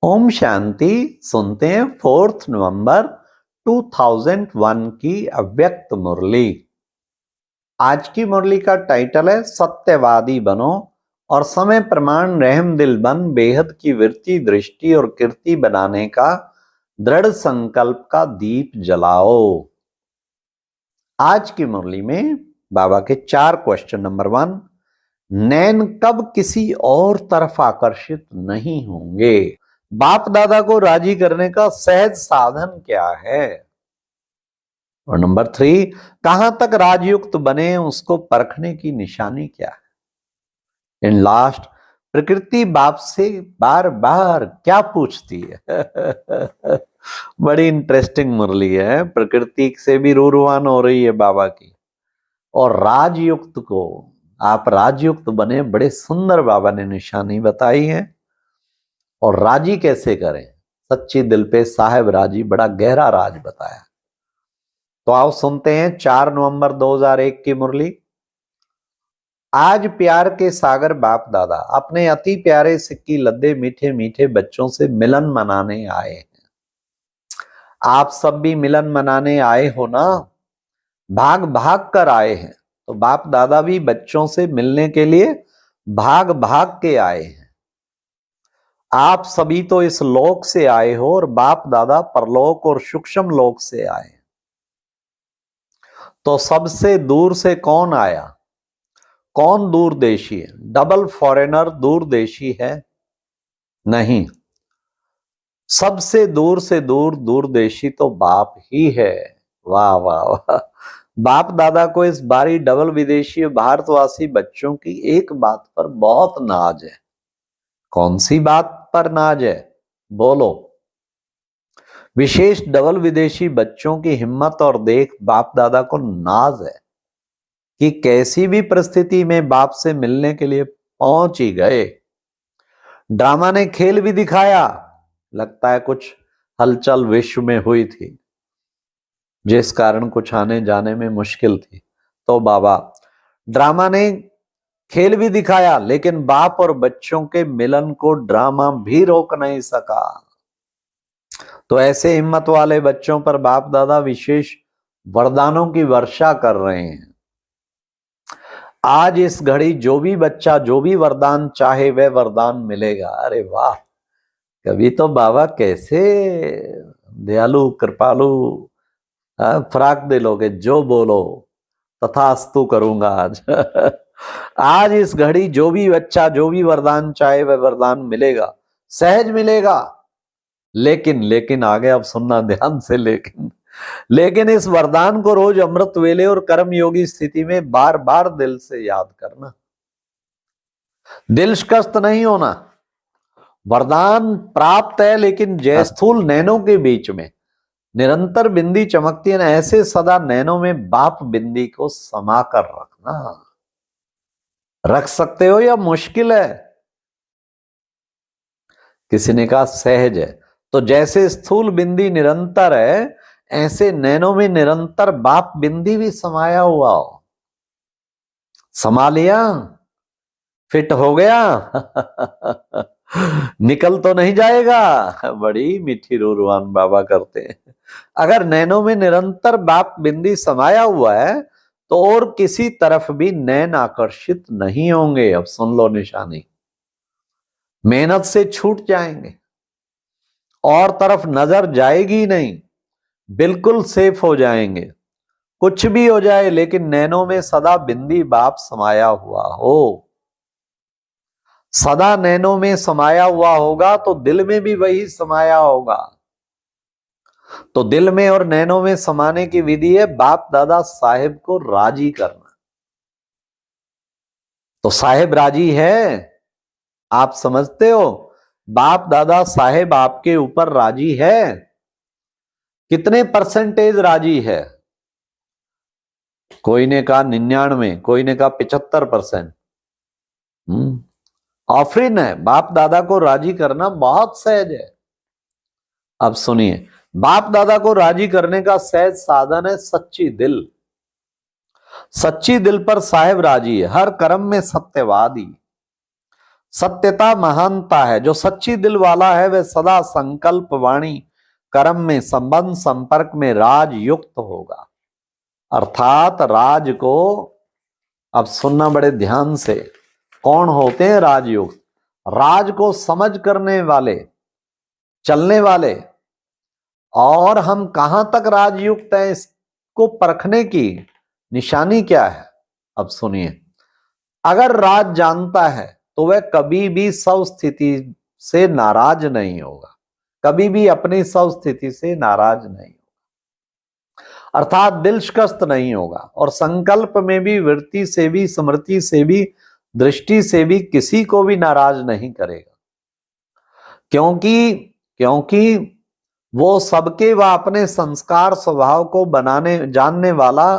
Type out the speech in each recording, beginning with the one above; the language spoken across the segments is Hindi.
ओम शांति। सुनते हैं 4 नवंबर 2001 की अव्यक्त मुरली। आज की मुरली का टाइटल है सत्यवादी बनो और समय प्रमाण रहम दिल बन बेहद की वृत्ति दृष्टि और कीर्ति बनाने का दृढ़ संकल्प का दीप जलाओ। आज की मुरली में बाबा के 4 क्वेश्चन। नंबर 1, नैन कब किसी और तरफ आकर्षित नहीं होंगे? बाप दादा को राजी करने का सहज साधन क्या है? और नंबर 3, कहां तक राजयुक्त बने उसको परखने की निशानी क्या है? इन लास्ट, प्रकृति बाप से बार बार क्या पूछती है? बड़ी इंटरेस्टिंग मुरली है। प्रकृति से भी रूरवान हो रही है बाबा की, और राजयुक्त को आप राजयुक्त बने, बड़े सुंदर बाबा ने निशानी बताई है। और राजी कैसे करें? सच्ची दिल पे साहेब राजी, बड़ा गहरा राज बताया। तो आओ सुनते हैं 4 नवंबर 2001 की मुरली। आज प्यार के सागर बाप दादा अपने अति प्यारे सिक्की लद्दे मीठे मीठे बच्चों से मिलन मनाने आए हैं। आप सब भी मिलन मनाने आए हो ना? भाग भाग कर आए हैं। तो बाप दादा भी बच्चों से मिलने के लिए भाग भाग के आए हैं। आप सभी तो इस लोक से आए हो और बाप दादा परलोक और सूक्ष्म लोक से आए। तो सबसे दूर से कौन आया? कौन दूरदेशी है? डबल फॉरेनर दूरदेशी है? नहीं, सबसे दूर से दूर दूरदेशी तो बाप ही है। वाह वाह वाह। बाप दादा को इस बारी डबल विदेशी भारतवासी बच्चों की एक बात पर बहुत नाज है। कौन सी बात पर नाज है? बोलो। विशेष डबल विदेशी बच्चों की हिम्मत और देख बाप दादा को नाज है कि कैसी भी परिस्थिति में बाप से मिलने के लिए पहुंच ही गए। ड्रामा ने खेल भी दिखाया। लगता है कुछ हलचल विश्व में हुई थी जिस कारण कुछ आने जाने में मुश्किल थी। तो बाबा ड्रामा ने खेल भी दिखाया, लेकिन बाप और बच्चों के मिलन को ड्रामा भी रोक नहीं सका। तो ऐसे हिम्मत वाले बच्चों पर बाप दादा विशेष वरदानों की वर्षा कर रहे हैं। आज इस घड़ी जो भी बच्चा जो भी वरदान चाहे वह वरदान मिलेगा। अरे वाह, कभी तो बाबा कैसे दयालु कृपालु, फराक दिलोगे, जो बोलो तथास्तु करूंगा आज। आज इस घड़ी जो भी बच्चा जो भी वरदान चाहे वह वरदान मिलेगा, सहज मिलेगा। लेकिन आगे अब सुनना ध्यान से। लेकिन इस वरदान को रोज अमृत वेले और कर्म योगी स्थिति में बार बार दिल से याद करना, दिल शिकस्त नहीं होना। वरदान प्राप्त है, लेकिन जय स्थूल नैनों के बीच में निरंतर बिंदी चमकती है, ऐसे सदा नैनों में बाप बिंदी को समा कर रखना। रख सकते हो या मुश्किल है? किसी ने कहा सहज है। तो जैसे स्थूल बिंदी निरंतर है, ऐसे नैनों में निरंतर बाप बिंदी भी समाया हुआ हो। समा लिया? फिट हो गया? निकल तो नहीं जाएगा? बड़ी मीठी रूरवान बाबा करते हैं। अगर नैनों में निरंतर बाप बिंदी समाया हुआ है तो और किसी तरफ भी नैन आकर्षित नहीं होंगे। अब सुन लो निशानी, मेहनत से छूट जाएंगे और तरफ नजर जाएगी नहीं, बिल्कुल सेफ हो जाएंगे। कुछ भी हो जाए, लेकिन नैनों में सदा बिंदी बाप समाया हुआ हो। सदा नैनों में समाया हुआ होगा तो दिल में भी वही समाया होगा। तो दिल में और नैनों में समाने की विधि है बाप दादा साहेब को राजी करना। तो साहेब राजी है? आप समझते हो? बाप दादा साहेब आपके ऊपर राजी है? कितने परसेंटेज राजी है? कोई ने कहा 99, कोई ने कहा 75%। ऑफरिन है। बाप दादा को राजी करना बहुत सहज है। अब सुनिए, बाप दादा को राजी करने का सहज साधन है सच्ची दिल। सच्ची दिल पर साहेब राजी है। हर कर्म में सत्यवादी, सत्यता महानता है। जो सच्ची दिल वाला है वह सदा संकल्प वाणी कर्म में संबंध संपर्क में राज युक्त होगा। अर्थात राज को अब सुनना बड़े ध्यान से, कौन होते हैं राजयुक्त? राज को समझ करने वाले, चलने वाले। और हम कहां तक राजयुक्त हैं इसको परखने की निशानी क्या है? अब सुनिए, अगर राज जानता है तो वह कभी भी सब स्थिति से नाराज नहीं होगा, कभी भी अपनी सब स्थिति से नाराज नहीं होगा, अर्थात दिल शिकस्त नहीं होगा। और संकल्प में भी, वृत्ति से भी, स्मृति से भी, दृष्टि से भी किसी को भी नाराज नहीं करेगा। क्योंकि वो सबके व अपने संस्कार स्वभाव को बनाने जानने वाला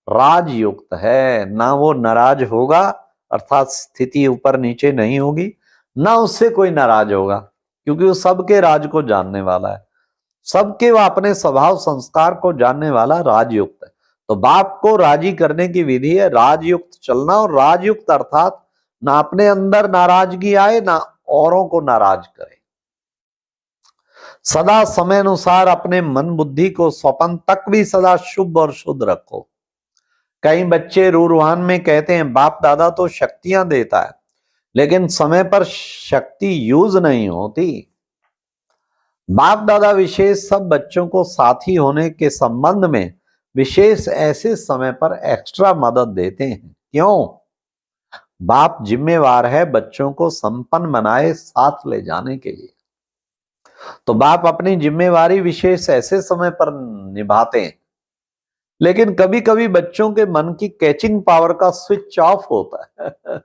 राजयुक्त है। ना वो नाराज होगा, अर्थात स्थिति ऊपर नीचे नहीं होगी, ना उससे कोई नाराज होगा, क्योंकि वो सबके राज को जानने वाला है, सबके व अपने स्वभाव संस्कार को जानने वाला राजयुक्त है। तो बाप को राजी करने की विधि है राजयुक्त चलना। और राजयुक्त अर्थात ना अपने अंदर नाराजगी आए, ना औरों को नाराज करे। सदा समय अनुसार अपने मन बुद्धि को स्वपन तक भी सदा शुभ और शुद्ध रखो। कई बच्चे रूरवान में कहते हैं बाप दादा तो शक्तियां देता है, लेकिन समय पर शक्ति यूज नहीं होती। बाप दादा विशेष सब बच्चों को साथी होने के संबंध में विशेष ऐसे समय पर एक्स्ट्रा मदद देते हैं। क्यों? बाप जिम्मेवार है बच्चों को संपन्न बनाए साथ ले जाने के लिए। तो बाप अपनी जिम्मेवारी विशेष ऐसे समय पर निभाते हैं, लेकिन कभी कभी बच्चों के मन की कैचिंग पावर का स्विच ऑफ होता है।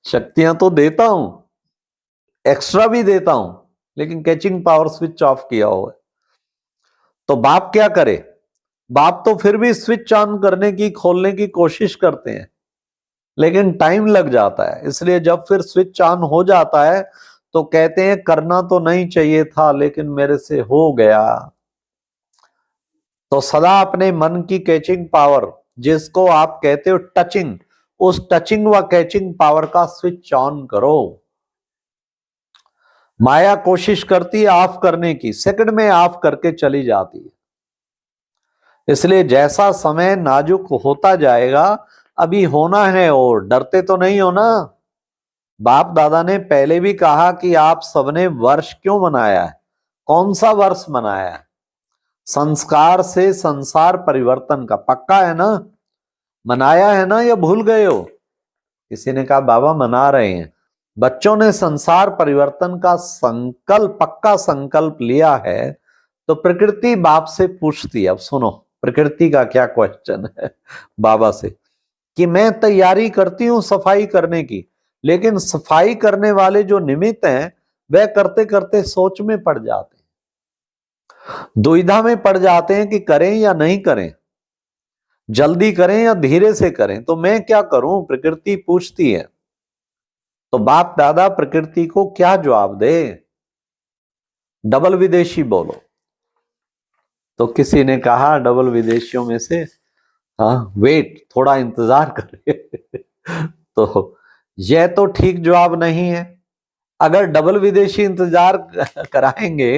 शक्तियां तो देता हूं, एक्स्ट्रा भी देता हूं, लेकिन कैचिंग पावर स्विच ऑफ किया हुआ है। तो बाप क्या करे? बाप तो फिर भी स्विच ऑन करने की, खोलने की कोशिश करते हैं, लेकिन टाइम लग जाता है। इसलिए जब फिर स्विच ऑन हो जाता है तो कहते हैं करना तो नहीं चाहिए था, लेकिन मेरे से हो गया। तो सदा अपने मन की कैचिंग पावर, जिसको आप कहते हो टचिंग, उस टचिंग व कैचिंग पावर का स्विच ऑन करो। माया कोशिश करती है ऑफ करने की, सेकंड में ऑफ करके चली जाती है। इसलिए जैसा समय नाजुक होता जाएगा, अभी होना है, और डरते तो नहीं हो ना। बाप दादा ने पहले भी कहा कि आप सबने वर्ष क्यों मनाया है? कौन सा वर्ष मनाया है? संस्कार से संसार परिवर्तन का पक्का है ना? मनाया है ना, या भूल गए हो? किसी ने कहा बाबा मना रहे हैं। बच्चों ने संसार परिवर्तन का संकल्प, पक्का संकल्प लिया है। तो प्रकृति बाप से पूछती है, अब सुनो प्रकृति का क्या क्वेश्चन है बाबा से, कि मैं तैयारी करती हूं सफाई करने की, लेकिन सफाई करने वाले जो निमित्त हैं वह करते करते सोच में पड़ जाते हैं, दुविधा में पड़ जाते हैं कि करें या नहीं करें, जल्दी करें या धीरे से करें। तो मैं क्या करूं? प्रकृति पूछती है। तो बाप दादा प्रकृति को क्या जवाब दे? डबल विदेशी बोलो। तो किसी ने कहा डबल विदेशियों में से, हाँ वेट, थोड़ा इंतजार करे। तो यह तो ठीक जवाब नहीं है। अगर डबल विदेशी इंतजार कराएंगे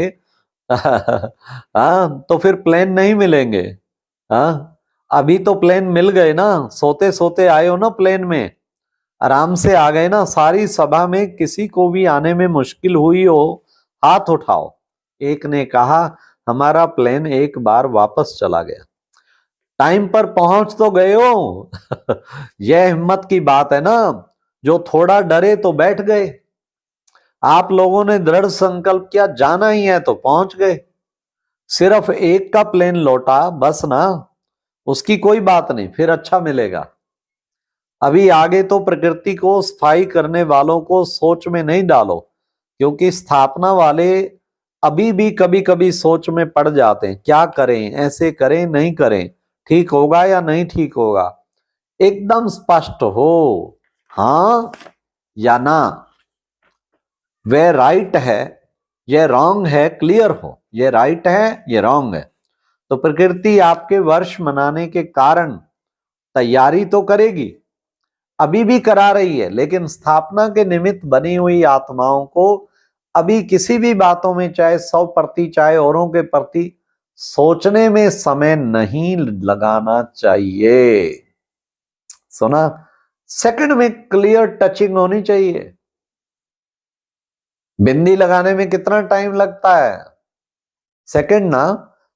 हाँ, तो फिर प्लेन नहीं मिलेंगे। हाँ, अभी तो प्लेन मिल गए ना, सोते सोते आए हो ना प्लेन में, आराम से आ गए ना। सारी सभा में किसी को भी आने में मुश्किल हुई हो, हाथ उठाओ। एक ने कहा हमारा प्लेन एक बार वापस चला गया। टाइम पर पहुंच तो गए हो। यह हिम्मत की बात है ना। जो थोड़ा डरे तो बैठ गए। आप लोगों ने दृढ़ संकल्प किया जाना ही है तो पहुंच गए। सिर्फ एक का प्लेन लौटा बस ना, उसकी कोई बात नहीं, फिर अच्छा मिलेगा। अभी आगे तो प्रकृति को सफाई करने वालों को सोच में नहीं डालो, क्योंकि स्थापना वाले अभी भी कभी कभी सोच में पड़ जाते हैं, क्या करें, ऐसे करें नहीं करें, ठीक होगा या नहीं ठीक होगा। एकदम स्पष्ट हो, हाँ या ना, वह राइट है, यह रॉन्ग है, क्लियर हो, यह राइट है, यह रॉन्ग है। तो प्रकृति आपके वर्ष मनाने के कारण तैयारी तो करेगी। अभी भी करा रही है, लेकिन स्थापना के निमित्त बनी हुई आत्माओं को अभी किसी भी बातों में, चाहे 100 चाहे औरों के प्रति सोचने में समय नहीं लगाना चाहिए। सुना? सेकंड में क्लियर टचिंग होनी चाहिए। बिंदी लगाने में कितना टाइम लगता है? सेकंड ना।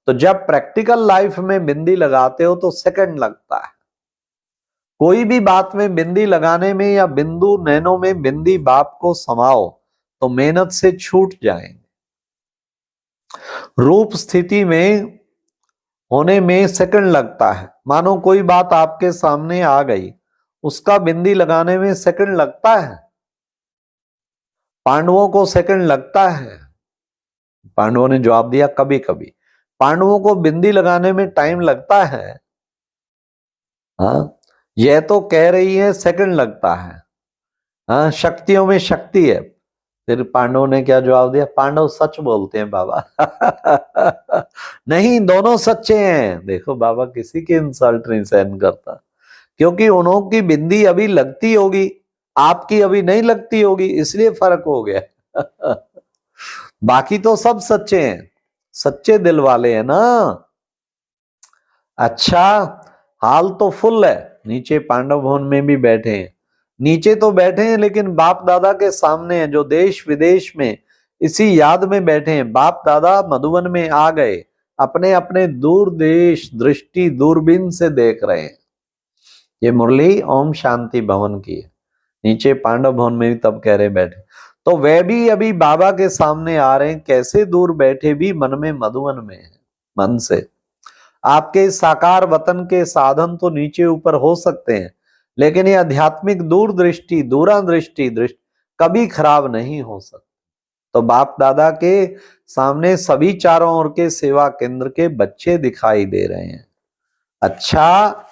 तो जब प्रैक्टिकल लाइफ में बिंदी लगाते हो तो सेकंड लगता है। कोई भी बात में बिंदी लगाने में या बिंदु नैनो में बिंदी बाप को समाओ तो मेहनत से छूट जाएंगे। रूप स्थिति में होने में सेकंड लगता है। मानो कोई बात आपके सामने आ गई, उसका बिंदी लगाने में सेकंड लगता है। पांडवों को सेकंड लगता है। पांडवों ने जवाब दिया कभी कभी। पांडवों को बिंदी लगाने में टाइम लगता है। हाँ, यह तो कह रही है सेकंड लगता है। हाँ, शक्तियों में शक्ति है। फिर पांडवों ने क्या जवाब दिया? पांडव सच बोलते हैं बाबा। नहीं, दोनों सच्चे हैं। देखो, बाबा किसी की इंसल्ट नहीं सहन करता, क्योंकि उन्हों की बिंदी अभी लगती होगी, आपकी अभी नहीं लगती होगी, इसलिए फर्क हो गया। बाकी तो सब सच्चे हैं, सच्चे दिल वाले हैं ना। अच्छा, हाल तो फुल है। नीचे पांडव भवन में भी बैठे हैं। नीचे तो बैठे हैं, लेकिन बाप दादा के सामने हैं, जो देश विदेश में इसी याद में बैठे हैं। बाप दादा मधुबन में आ गए, अपने अपने दूर देश दृष्टि दूरबीन से देख रहे हैं। ये मुरली ओम शांति भवन की है। नीचे पांडव भवन में भी तब कह रहे बैठे, तो वे भी अभी बाबा के सामने आ रहे हैं। कैसे दूर बैठे भी मन में मधुबन में है। मन से आपके साकार वतन के साधन तो नीचे ऊपर हो सकते हैं, लेकिन ये आध्यात्मिक दूरदृष्टि दूरदृष्टि कभी खराब नहीं हो सकती। तो बाप दादा के सामने सभी चारों ओर के सेवा केंद्र के बच्चे दिखाई दे रहे हैं। अच्छा,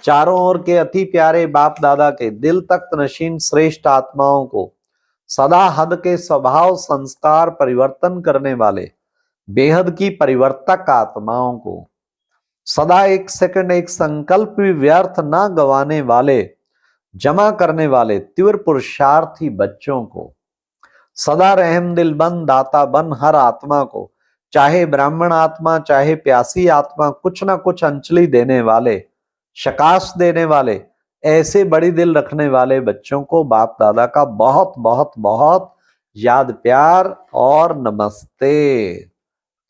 चारों ओर के अति प्यारे बाप दादा के दिल तक नशीन श्रेष्ठ आत्माओं को, सदा हद के स्वभाव संस्कार परिवर्तन करने वाले बेहद की परिवर्तक आत्माओं को, सदा एक सेकंड एक संकल्प भी व्यर्थ ना गवाने वाले, जमा करने वाले तीव्र पुरुषार्थी बच्चों को, सदा रहम दिल बन दाता बन हर आत्मा को, चाहे ब्राह्मण आत्मा चाहे प्यासी आत्मा, कुछ ना कुछ अंजलि देने वाले, शकाश देने वाले, ऐसे बड़ी दिल रखने वाले बच्चों को बाप दादा का बहुत बहुत बहुत याद प्यार और नमस्ते।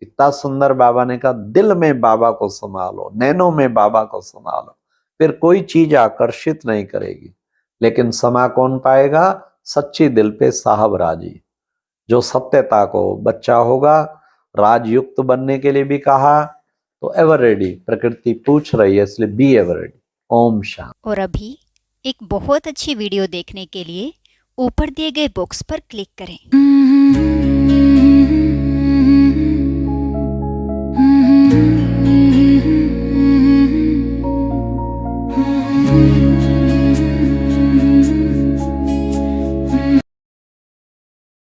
इतना सुंदर बाबा ने कहा, दिल में बाबा को संभालो, नैनो में बाबा को संभालो, फिर कोई चीज आकर्षित नहीं करेगी। लेकिन समा कौन पाएगा? सच्ची दिल पे साहब राजी, जो सत्यता को बच्चा होगा। राजयुक्त बनने के लिए भी कहा, तो एवर रेडी, प्रकृति पूछ रही है, इसलिए be ever ready. Om Shanti. और अभी एक बहुत अच्छी वीडियो देखने के लिए ऊपर दिए गए बॉक्स पर क्लिक करें।